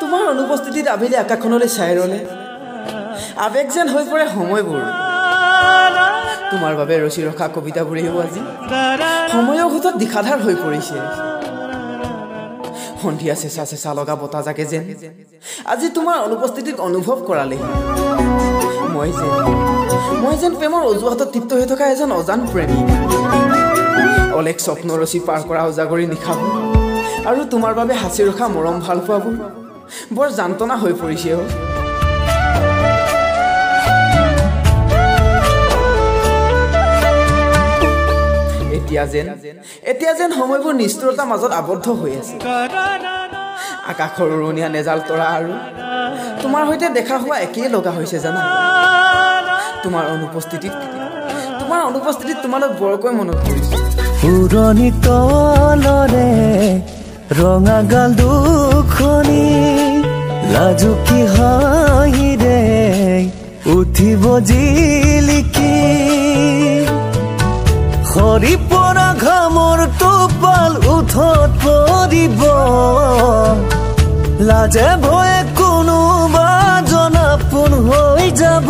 তোমাৰ অনুপস্থিতিত আবেলি আকাশখনলৈ চাই ৰলে আবেগ যেন হৈ পৰে সময়বোৰ তোমাৰ বাবে ৰচি ৰখা কবিতাবোৰেও আজি সময়ৰ ঘটত দিশাধাৰ হৈ পৰিছে সন্ধিয়া চেঁচা চেঁচা লগা বতাহ জাকে যেন আজি তোমাৰ অনুপস্থিতিত অনুভৱ কৰালে মই যেন প্ৰেমৰ অজুহাতত তৃপ্ত হৈ থকা এজন অজান প্ৰেমী অলেখ স্বপ্ন ৰচি পাৰ কৰা উজাগৰি নিশাবোৰ আৰু তোমাৰ বাবে হাসি ৰখা মৰম ভাল পোৱাবোৰ বৰ যন্ত্ৰণা হৈ পৰিছে এতিয়া যেন সময়বোৰ নিষ্ঠুৰতাৰ মাজত আবদ্ধ হৈ আছে আকাশৰ উৰণীয়া নেজাল তৰা আৰু তোমাৰ সৈতে দেখা হোৱা একেই লগা হৈছে জানা তোমাৰ অনুপস্থিতিত তোমালৈ বৰকৈ মনত পৰিছে পুৰণি তলৰে ৰঙা গাল দুখনি লাজুকী হাঁহিৰে উঠিব জিলিকি সৰি পৰা ঘামৰ টোপাল উঠত পৰিব লাজে ভয়ে কোনোবা জনাপোন হৈ যাব